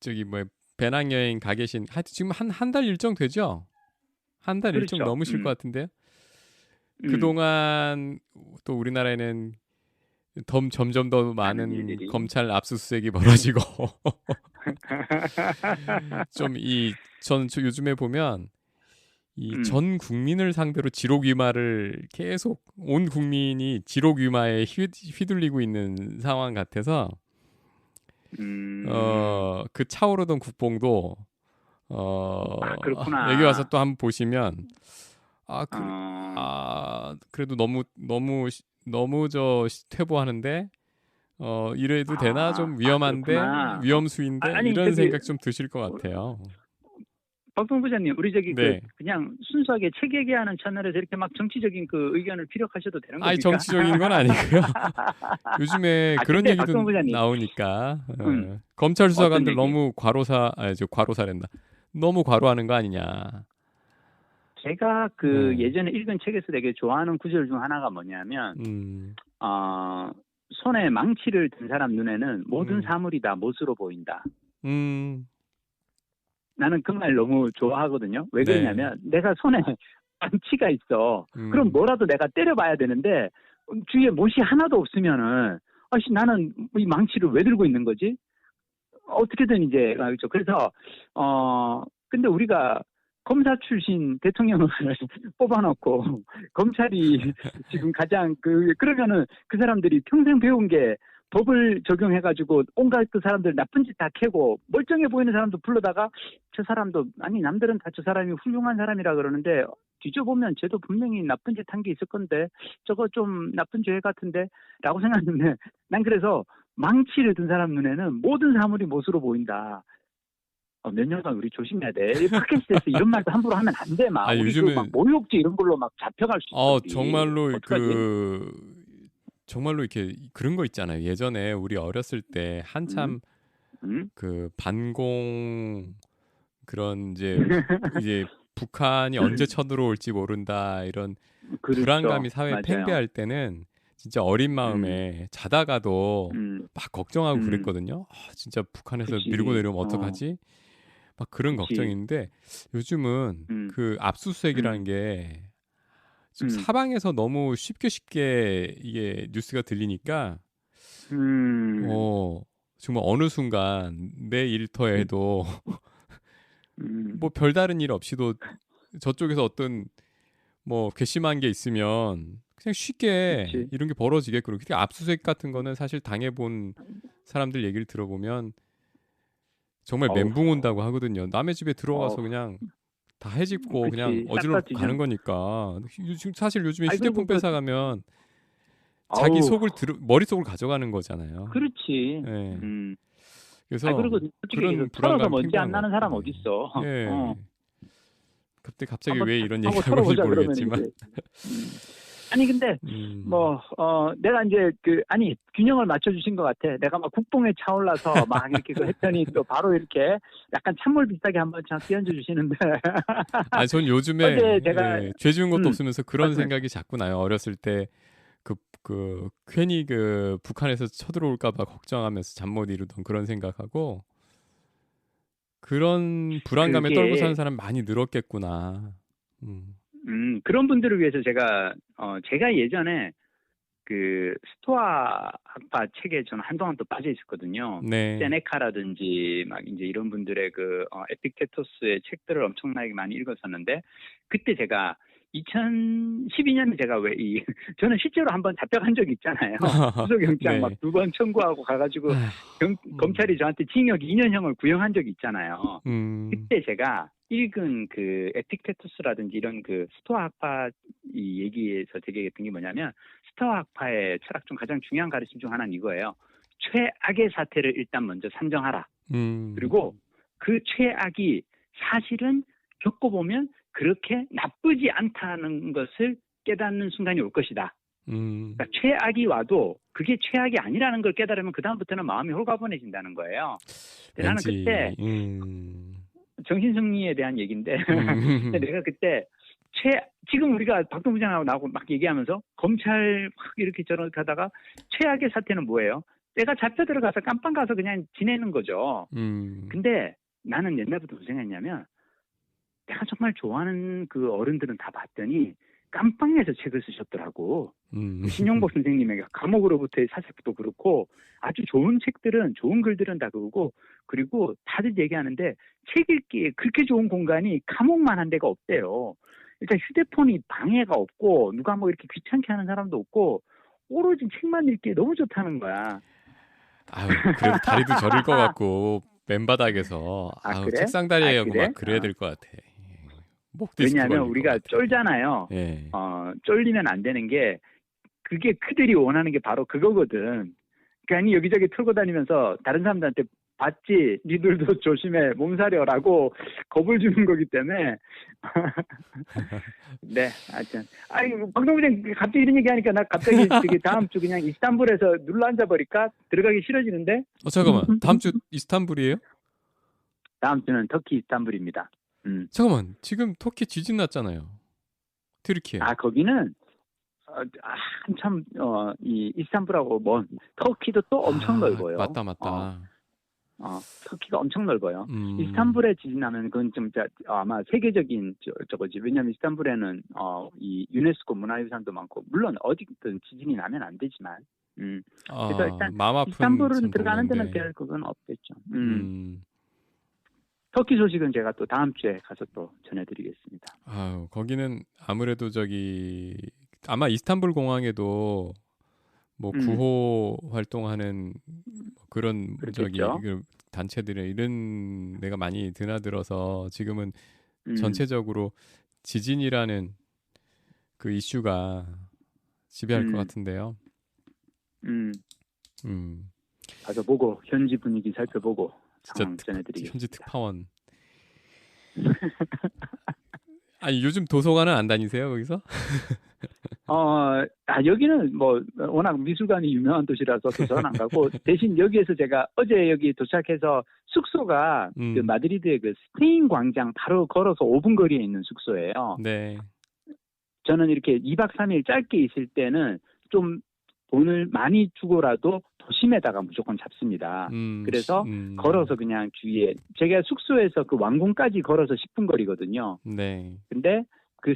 A: 저기 배낭여행 가 계신 지금 한 달 일정 되죠? 한 달
B: 그렇죠.
A: 일정 넘으실 것 같은데요? 그동안 또 우리나라에는 점점 더 많은 검찰 압수수색이 벌어지고 저는 요즘에 보면 전 국민을 상대로 지록위마를 계속 온 국민이 지록위마에 휘둘리고 있는 상황 같아서 그 차오르던 국뽕도
B: 그렇구나.
A: 여기 와서 또 한번 보시면 그래도 너무 퇴보하는데 이래도 되나 좀 위험한데 위험수인데 이런 생각 좀 드실 것 같아요.
B: 박동 부장님, 우리 네. 그냥 순수하게 책 얘기하는 채널에서 이렇게 막 정치적인 그 의견을 피력하셔도 되는 겁니까?
A: 정치적인 건 아니고요. 요즘에 그런 얘기도 나오니까 검찰 수사관들 너무 과로사랜다. 너무 과로하는 거 아니냐.
B: 제가 예전에 읽은 책에서 되게 좋아하는 구절 중 하나가 뭐냐면 손에 망치를 든 사람 눈에는 모든 사물이 다 못으로 보인다. 나는 그 말 너무 좋아하거든요. 왜 그러냐면 내가 손에 망치가 있어. 그럼 뭐라도 내가 때려봐야 되는데 주위에 못이 하나도 없으면은 나는 이 망치를 왜 들고 있는 거지? 어떻게든 이제 그렇죠. 그래서 근데 우리가 검사 출신 대통령을 뽑아놓고 검찰이 지금 가장 그러면은 그 사람들이 평생 배운 게 법을 적용해가지고 온갖 그 사람들 나쁜 짓 다 캐고 멀쩡해 보이는 사람도 불러다가 저 사람도 남들은 다 저 사람이 훌륭한 사람이라 그러는데 뒤져보면 쟤도 분명히 나쁜 짓 한 게 있을 건데 저거 좀 나쁜 죄 같은데 라고 생각했는데 난 그래서 망치를 든 사람 눈에는 모든 사물이 못으로 보인다. 몇 년간 우리 조심해야 돼. 팟캐스트에서 이런 말도 함부로 하면 안 돼. 막 요즘은 막 모욕죄 이런 걸로 막 잡혀갈 수 있어.
A: 정말로 정말로 이렇게 그런 거 있잖아요. 예전에 우리 어렸을 때 한참 그 반공 그런 이제 북한이 언제 쳐들어올지 모른다 이런
B: 그렇죠.
A: 불안감이 사회에
B: 맞아요.
A: 팽배할 때는 진짜 어린 마음에 자다가도 막 걱정하고 그랬거든요. 진짜 북한에서 밀고 내려오면 어떡하지? 막 그런 걱정인데 요즘은 그 압수수색이라는 게 지금 사방에서 너무 쉽게 이게 뉴스가 들리니까 정말 어느 순간 내 일터에도 뭐 별다른 일 없이도 저쪽에서 어떤 뭐 괘씸한 게 있으면 그냥 쉽게
B: 그치.
A: 이런 게 벌어지게끔. 그렇게 압수수색 같은 거는 사실 당해본 사람들 얘기를 들어보면 정말 멘붕 온다고 하거든요. 남의 집에 들어가서 그냥 다 해집고
B: 그치.
A: 그냥 어지럽 가는 거니까. 지금 사실 요즘에 휴대폰 뺏어가면 자기 머릿속을 가져가는 거잖아요.
B: 그렇지.
A: 네. 그래서
B: 그리고
A: 그런
B: 불안감 먼지 안 나는 사람 어디 있어?
A: 갑자기 왜 이런 얘기하고 있는지 모르겠지만
B: 아니 근데 내가 이제 균형을 맞춰주신 것 같아. 내가 막 국뽕에 차올라서 막 이렇게 했더니 또 바로 이렇게 약간 찬물 비슷하게 한번 끼얹어 주시는데.
A: 전 요즘에 제가 죄 지은 것도 없으면서 그런 생각이 자꾸 나요. 어렸을 때 괜히 북한에서 쳐들어올까봐 걱정하면서 잠 못 이루던 그런 생각하고 그런 불안감에 떨고 사는 사람 많이 늘었겠구나.
B: 그런 분들을 위해서 제가 예전에 스토아 학파 책에 저는 한동안 또 빠져 있었거든요.
A: 네.
B: 세네카라든지 막 이제 이런 분들의 에픽테토스의 책들을 엄청나게 많이 읽었었는데 그때 제가 2012년에 제가 저는 실제로 한번 잡혀간 적이 있잖아요. 구속영장 네. 막 2번 청구하고 가가지고 검찰이 저한테 징역 2년형을 구형한 적이 있잖아요. 그때 제가 읽은 에픽테토스라든지 이런 스토아 학파 이 얘기에서 되게 했던 게 뭐냐면 스토아 학파의 철학 중 가장 중요한 가르침 중 하나는 이거예요. 최악의 사태를 일단 먼저 산정하라. 그리고 그 최악이 사실은 겪어보면 그렇게 나쁘지 않다는 것을 깨닫는 순간이 올 것이다. 그러니까 최악이 와도 그게 최악이 아니라는 걸 깨달으면 그 다음부터는 마음이 홀가분해진다는 거예요. 나는 그때 정신승리에 대한 얘기인데 내가 그때 지금 우리가 박동 부장하고 나하고 막 얘기하면서 검찰 막 이렇게 저렇게 하다가 최악의 사태는 뭐예요? 내가 잡혀 들어가서 깜빵 가서 그냥 지내는 거죠. 근데 나는 옛날부터 무슨 생각했냐면 내가 정말 좋아하는 어른들은 다 봤더니 깜빵에서 책을 쓰셨더라고. 신용복 선생님의 감옥으로부터의 사색도 그렇고 아주 좋은 책들은 좋은 글들은 다 그러고 그리고 다들 얘기하는데 책 읽기에 그렇게 좋은 공간이 감옥만 한 데가 없대요. 일단 휴대폰이 방해가 없고 누가 뭐 이렇게 귀찮게 하는 사람도 없고 오로지 책만 읽기에 너무 좋다는 거야.
A: 그래도 다리도 저릴 것 같고 맨바닥에서
B: 그래?
A: 책상 다리에
B: 그래?
A: 막 그래야 될 것 같아.
B: 왜냐하면 우리가 쫄잖아요.
A: 예.
B: 쫄리면 안 되는 게 그게 그들이 원하는 게 바로 그거거든. 괜히 여기저기 털고 다니면서 다른 사람들한테 봤지? 니들도 조심해 몸살이라고 겁을 주는 거기 때문에. 네, 하여튼. 박동부장 갑자기 이런 얘기하니까 나 갑자기 다음 주 그냥 이스탄불에서 눌러 앉아버릴까? 들어가기 싫어지는데?
A: 잠깐만. 다음 주 이스탄불이에요?
B: 다음 주는 터키 이스탄불입니다.
A: 잠깐만. 지금 터키 지진 났잖아요. 트르키에.
B: 거기는 한참 이 이스탄불하고 터키도 또 엄청 넓어요.
A: 맞다.
B: 터키가 엄청 넓어요. 이스탄불에 지진 나면 그건 좀 아마 세계적인 저거지. 왜냐하면 이스탄불에는 이 유네스코 문화유산도 많고 물론 어디든 지진이 나면 안 되지만. 그래서 일단 이스탄불은 들어가는 데는 별 그건 없겠죠. 터키 소식은 제가 또 다음 주에 가서 또 전해드리겠습니다.
A: 거기는 아무래도 아마 이스탄불 공항에도 구호 활동하는 그런 단체들이 이런 데가 많이 드나들어서 지금은 전체적으로 지진이라는 그 이슈가 지배할 것 같은데요.
B: 가서 보고 현지 분위기 살펴보고 상황 전해드리겠습니다.
A: 현지 특파원. 요즘 도서관은 안 다니세요 거기서?
B: 여기는 워낙 미술관이 유명한 도시라서 도서관 안 가고 대신 여기에서 제가 어제 여기 도착해서 숙소가 마드리드의 스페인 광장 바로 걸어서 5분 거리에 있는 숙소예요.
A: 네.
B: 저는 이렇게 2박 3일 짧게 있을 때는 좀 돈을 많이 주고라도 도심에다가 무조건 잡습니다. 그래서 걸어서 그냥 주위에 제가 숙소에서 왕궁까지 걸어서 10분 거리거든요.
A: 네.
B: 근데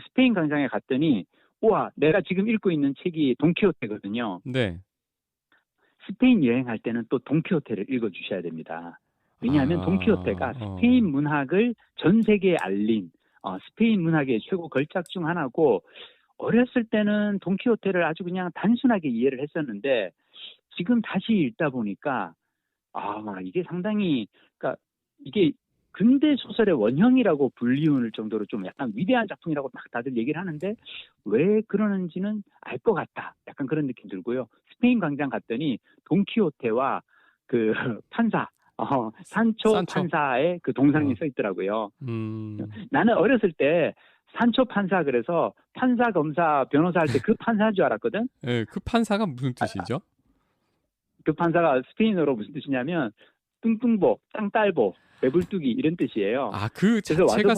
B: 스페인 광장에 갔더니 우와, 내가 지금 읽고 있는 책이 돈키호테거든요.
A: 네.
B: 스페인 여행할 때는 또 돈키호테를 읽어주셔야 됩니다. 왜냐하면 돈키호테가 스페인 문학을 전 세계에 알린 스페인 문학의 최고 걸작 중 하나고 어렸을 때는 돈키호테를 아주 그냥 단순하게 이해를 했었는데 지금 다시 읽다 보니까 이게 상당히 그러니까 이게 근대 소설의 원형이라고 불리울 정도로 좀 약간 위대한 작품이라고 막 다들 얘기를 하는데 왜 그러는지는 알 것 같다. 약간 그런 느낌 들고요. 스페인 광장 갔더니 돈키호테와 판사 산초 판사의 동상이 서 있더라고요. 나는 어렸을 때 산초 판사 그래서 판사, 검사, 변호사 할 때 그 판사인 줄 알았거든.
A: 네, 그 판사가 무슨 뜻이죠?
B: 그 판사가 스페인어로 무슨 뜻이냐면 뚱뚱보, 땅딸보, 배불뚝이 이런 뜻이에요.
A: 아, 그 자체가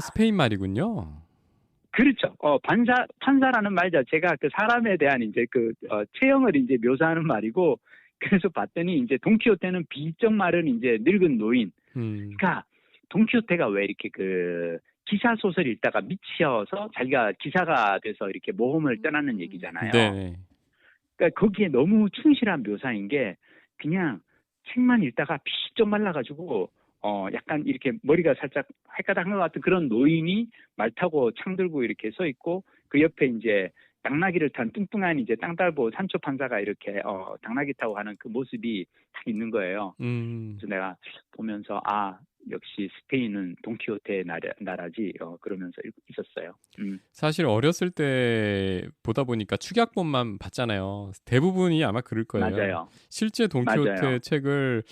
A: 스페인 말이군요.
B: 그렇죠. 판사라는 말 자체가 그 사람에 대한 이제 체형을 이제 묘사하는 말이고, 그래서 봤더니 이제 돈키호테는 비적 말은 이제 늙은 노인. 그러니까 돈키호테가 왜 이렇게 기사 소설 읽다가 미쳐서 자기가 기사가 돼서 이렇게 모험을 떠나는 얘기잖아요.
A: 네.
B: 그러니까 거기에 너무 충실한 묘사인 게 그냥 책만 읽다가 비쩍 말라가지고 약간 이렇게 머리가 살짝 헷가닥한 것 같은 그런 노인이 말 타고 창 들고 이렇게 서 있고 그 옆에 이제 당나귀를 탄 뚱뚱한 이제 땅딸보 산초 판사가 이렇게 당나귀 타고 가는 그 모습이 딱 있는 거예요. 그래서 내가 보면서 역시 스페인은 돈키호테의 나라지 그러면서 있었어요.
A: 사실 어렸을 때 보다 보니까 축약본만 봤잖아요. 대부분이 아마 그럴 거예요.
B: 맞아요.
A: 실제 돈키호테
B: 맞아요.
A: 책을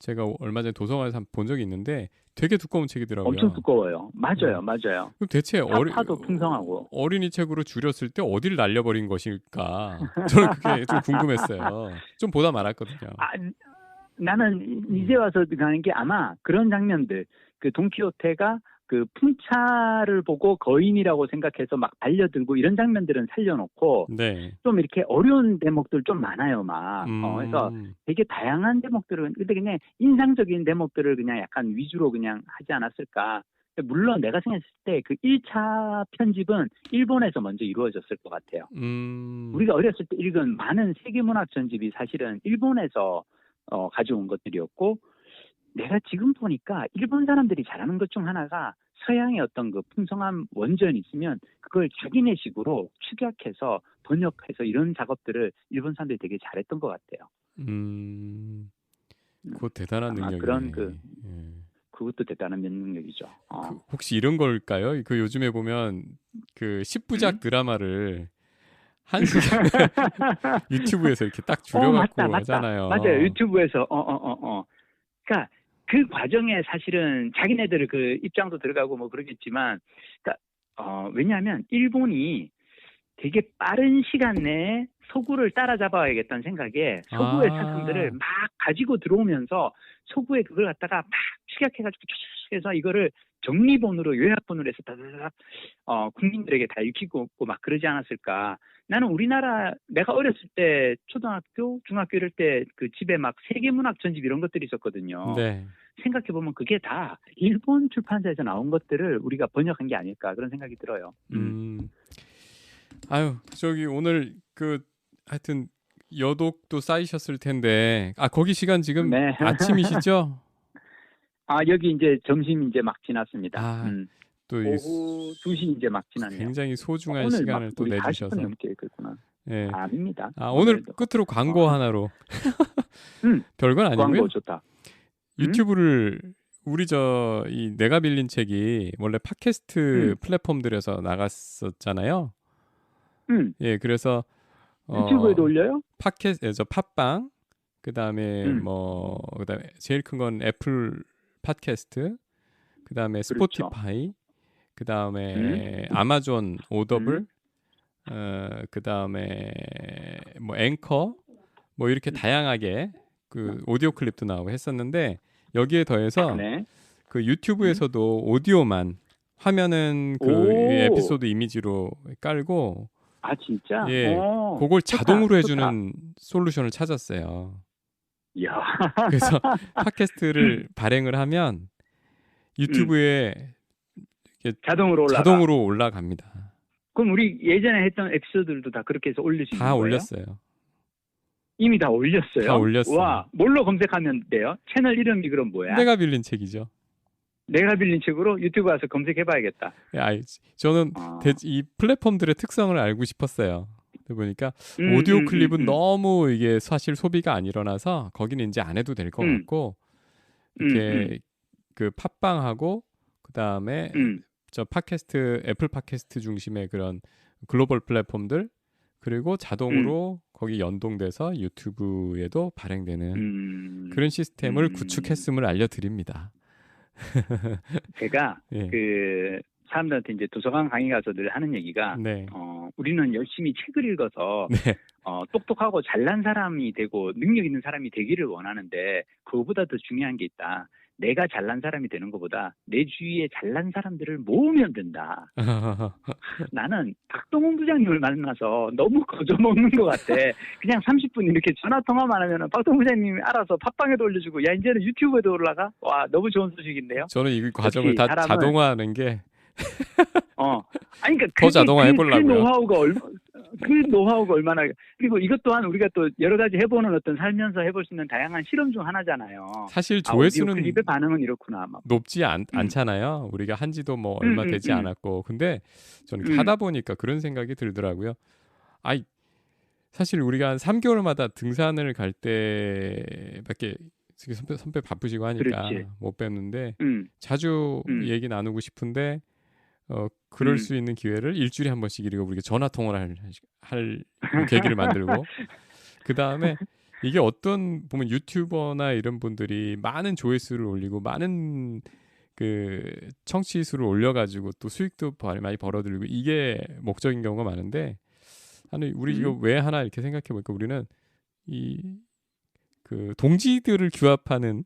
A: 제가 얼마 전에 도서관에서 본 적이 있는데 되게 두꺼운 책이더라고요.
B: 엄청 두꺼워요. 맞아요. 맞아요.
A: 그럼 대체
B: 사파도 풍성하고
A: 어린이 책으로 줄였을 때 어디를 날려버린 것일까? 저는 그게 좀 궁금했어요. 좀 보다 말았거든요.
B: 나는 이제 와서 가는 게 아마 그런 장면들, 그 돈키호테가 그 풍차를 보고 거인이라고 생각해서 막 달려들고 이런 장면들은 살려놓고
A: 네.
B: 좀 이렇게 어려운 대목들 좀 많아요, 막. 그래서 되게 다양한 대목들은 근데 그냥 인상적인 대목들을 그냥 약간 위주로 그냥 하지 않았을까. 물론 내가 생각했을 때 그 1차 편집은 일본에서 먼저 이루어졌을 것 같아요. 우리가 어렸을 때 읽은 많은 세계문학 전집이 사실은 일본에서 가져온 것들이었고, 내가 지금 보니까 일본 사람들이 잘하는 것 중 하나가 서양의 어떤 그 풍성한 원전이 있으면 그걸 자기네식으로 축약해서 번역해서 이런 작업들을 일본 사람들이 되게 잘했던 것 같아요.
A: 그거 대단한 능력이네.
B: 그런 그것도 대단한 능력이죠.
A: 혹시 이런 걸까요? 그 요즘에 보면 그 10부작 드라마를 한 시간 유튜브에서 이렇게 딱 줄여갖고 하잖아요.
B: 맞아요. 유튜브에서 그러니까 그 과정에 사실은 자기네들 그 입장도 들어가고 뭐 그러겠지만, 그러니까 왜냐하면 일본이 되게 빠른 시간 내에 서구를 따라잡아야겠다는 생각에 서구의 사람들을 막 가지고 들어오면서 서구에 그걸 갖다가 막 축약해가지고 해서 이거를 정리본으로 요약본으로 해서 다다닥 국민들에게 다 익히고 막 그러지 않았을까. 나는 우리나라 내가 어렸을 때 초등학교, 중학교 이럴 때 그 집에 막 세계문학 전집 이런 것들이 있었거든요.
A: 네.
B: 생각해 보면 그게 다 일본 출판사에서 나온 것들을 우리가 번역한 게 아닐까 그런 생각이 들어요.
A: 아유, 저기 오늘 하여튼 여독도 쌓이셨을 텐데 거기 시간 지금
B: 네.
A: 아침이시죠?
B: 여기 이제 점심 이제 막 지났습니다.
A: 또
B: 오후 2시 이제 막 지났네요.
A: 굉장히 소중한 시간을 또 내주셔서.
B: 40분 넘게 했구나.
A: 네.
B: 아닙니다.
A: 오늘 끝으로 광고 하나로. 별건 아니고요.
B: 광고 좋다.
A: 유튜브를 우리 이 내가 빌린 책이 원래 팟캐스트 플랫폼들에서 나갔었잖아요. 예, 그래서
B: 유튜브에도 올려요?
A: 팟캐스트, 팟빵, 그다음에 그다음에 제일 큰 건 애플 팟캐스트, 그다음에 스포티파이, 그다음에 아마존 오더블, 그다음에 뭐 앵커, 뭐 이렇게 다양하게 그 오디오 클립도 나오고 했었는데, 여기에 더해서 그 유튜브에서도 오디오만 화면은 그 에피소드 이미지로 깔고
B: 진짜?
A: 예, 그걸 자동으로 해주는 솔루션을 찾았어요.
B: 이야.
A: 그래서 팟캐스트를 발행을 하면 유튜브에 자동으로 올라갑니다.
B: 그럼 우리 예전에 했던 에피소드들도 다 그렇게 해서 올리시는 거예요?
A: 다 올렸어요.
B: 이미 다 올렸어요?
A: 다 올렸어요.
B: 와, 뭘로 검색하면 돼요? 채널 이름이 그럼 뭐야?
A: 내가 빌린 책이죠.
B: 내가 빌린 책으로 유튜브 와서 검색해봐야겠다.
A: 저는 이 플랫폼들의 특성을 알고 싶었어요. 보니까 오디오 클립은 너무 이게 사실 소비가 안 일어나서 거기는 이제 안 해도 될 것 같고, 이렇게 그 팟빵하고 그다음에 저 팟캐스트, 애플 팟캐스트 중심의 그런 글로벌 플랫폼들, 그리고 자동으로 거기 연동돼서 유튜브에도 발행되는 그런 시스템을 구축했음을 알려드립니다.
B: 제가 사람들한테 이제 도서관 강의 가서 늘 하는 얘기가
A: 네.
B: 우리는 열심히 책을 읽어서
A: 네.
B: 똑똑하고 잘난 사람이 되고 능력 있는 사람이 되기를 원하는데 그거보다 더 중요한 게 있다. 내가 잘난 사람이 되는 것보다 내 주위에 잘난 사람들을 모으면 된다. 나는 박동훈 부장님을 만나서 너무 거저먹는 것 같아. 그냥 30분 이렇게 전화통화만 하면 박동훈 부장님이 알아서 팟빵에도 올려주고 야 이제는 유튜브에도 올라가? 와 너무 좋은 소식인데요.
A: 저는 이 과정을 다 사람은, 자동화하는 게
B: 아니 그러니까
A: 더 자동화 해보려고요.
B: 그 노하우가 얼마나 그리고 이것 또한 우리가 또 여러 가지 해보는 어떤 살면서 해볼 수 있는 다양한 실험 중 하나잖아요.
A: 사실 조회수는
B: 클립의 반응은 이렇구나.
A: 높지 않잖아요. 우리가 한지도 뭐 얼마 되지 않았고 근데 저는 하다 보니까 그런 생각이 들더라고요. 아이 사실 우리가 한 3개월마다 등산을 갈 때밖에 선배 바쁘시고 하니까
B: 그렇지.
A: 못 뵙는데 자주 얘기 나누고 싶은데 그럴 수 있는 기회를 일주일에 한 번씩 우리가 전화 통화를 할 계기를 만들고 그 다음에 이게 어떤 보면 유튜버나 이런 분들이 많은 조회수를 올리고 많은 그 청취 수를 올려가지고 또 수익도 많이 벌어들이고 이게 목적인 경우가 많은데 아니 우리 이거 왜 하나 이렇게 생각해 보니까 우리는 이 그 동지들을 규합하는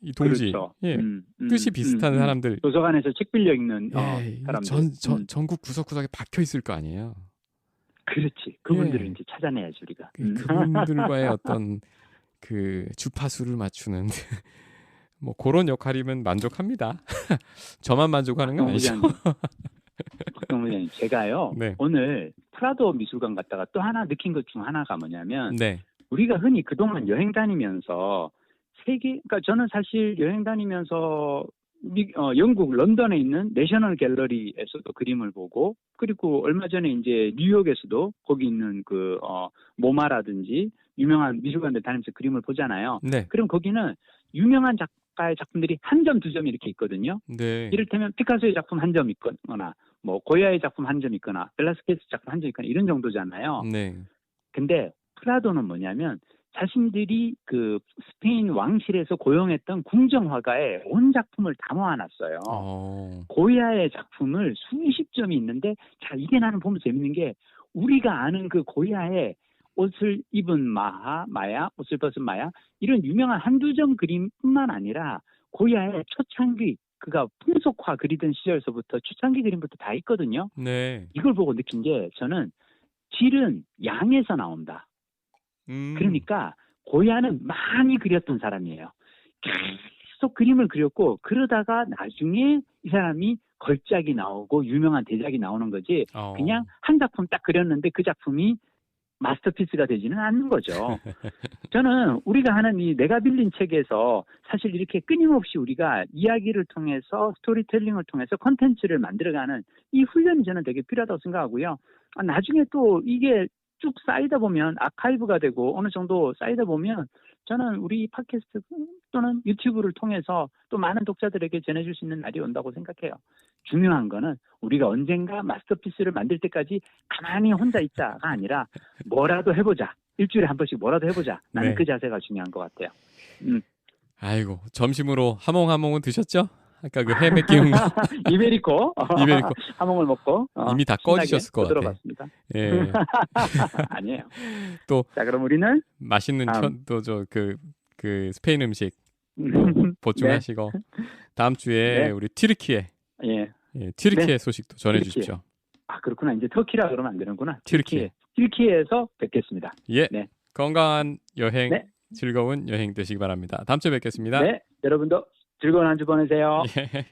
A: 이 동지,
B: 그렇죠.
A: 예, 뜻이 비슷한 사람들.
B: 도서관에서 책 빌려 읽는 사람들.
A: 전국 구석구석에 박혀 있을 거 아니에요.
B: 그렇지. 그분들을 이제 찾아내야지 우리가.
A: 그분들과의 어떤 그 주파수를 맞추는 뭐 그런 역할이면 만족합니다. 저만 만족하는 건 아니죠.
B: 박동훈 제가요.
A: 네.
B: 오늘 프라도 미술관 갔다가 또 하나 느낀 것 중 하나가 뭐냐면
A: 네.
B: 우리가 흔히 그동안 여행 다니면서 그러니까 저는 사실 여행 다니면서 영국 런던에 있는 내셔널 갤러리에서도 그림을 보고 그리고 얼마 전에 이제 뉴욕에서도 거기 있는 그 모마라든지 유명한 미술관들 다니면서 그림을 보잖아요.
A: 네.
B: 그럼 거기는 유명한 작가의 작품들이 한 점, 두 점 이렇게 있거든요.
A: 네.
B: 이를테면 피카소의 작품 한 점 있거나 뭐 고야의 작품 한 점 있거나 벨라스케스 작품 한 점 있거나 이런 정도잖아요.
A: 네.
B: 근데 프라도는 뭐냐면 자신들이 그 스페인 왕실에서 고용했던 궁정화가의 온 작품을 다 모아놨어요. 고야의 작품을 수십 점이 있는데 자 이게 나는 보면 재밌는 게 우리가 아는 그 고야의 옷을 입은 마야, 옷을 벗은 마야 이런 유명한 한두 점 그림뿐만 아니라 고야의 초창기 그가 풍속화 그리던 시절서부터 초창기 그림부터 다 있거든요.
A: 네.
B: 이걸 보고 느낀 게 저는 질은 양에서 나온다. 그러니까 고야는 많이 그렸던 사람이에요. 계속 그림을 그렸고 그러다가 나중에 이 사람이 걸작이 나오고 유명한 대작이 나오는 거지 그냥 한 작품 딱 그렸는데 그 작품이 마스터피스가 되지는 않는 거죠. 저는 우리가 하는 이 내가 빌린 책에서 사실 이렇게 끊임없이 우리가 이야기를 통해서 스토리텔링을 통해서 콘텐츠를 만들어가는 이 훈련이 저는 되게 필요하다고 생각하고요. 나중에 또 이게 쭉 쌓이다 보면 아카이브가 되고 어느 정도 쌓이다 보면 저는 우리 팟캐스트 또는 유튜브를 통해서 또 많은 독자들에게 전해줄 수 있는 날이 온다고 생각해요. 중요한 거는 우리가 언젠가 마스터피스를 만들 때까지 가만히 혼자 있자가 아니라 뭐라도 해보자. 일주일에 한 번씩 뭐라도 해보자. 나는
A: 네.
B: 그 자세가 중요한 것 같아요.
A: 아이고 점심으로 하몽은 드셨죠? 아까 그 해맥 기운
B: 이베리코 하몽을 먹고
A: 이미 다 꺼지셨을 것 같아요.
B: 들어봤습니다.
A: 예.
B: 아니에요.
A: 또
B: 자 그럼 우리는
A: 맛있는 또 그 스페인 음식 보충하시고 다음 주에 우리 튀르키예 튀르키예 소식도 전해주십시오.
B: 아 그렇구나. 이제 터키라 그러면 안 되는구나.
A: 튀르키예에서
B: 뵙겠습니다.
A: 예. 네. 건강한 여행, 즐거운 여행 되시기 바랍니다. 다음 주에 뵙겠습니다.
B: 네. 여러분도 즐거운 한 주 보내세요.
A: 예.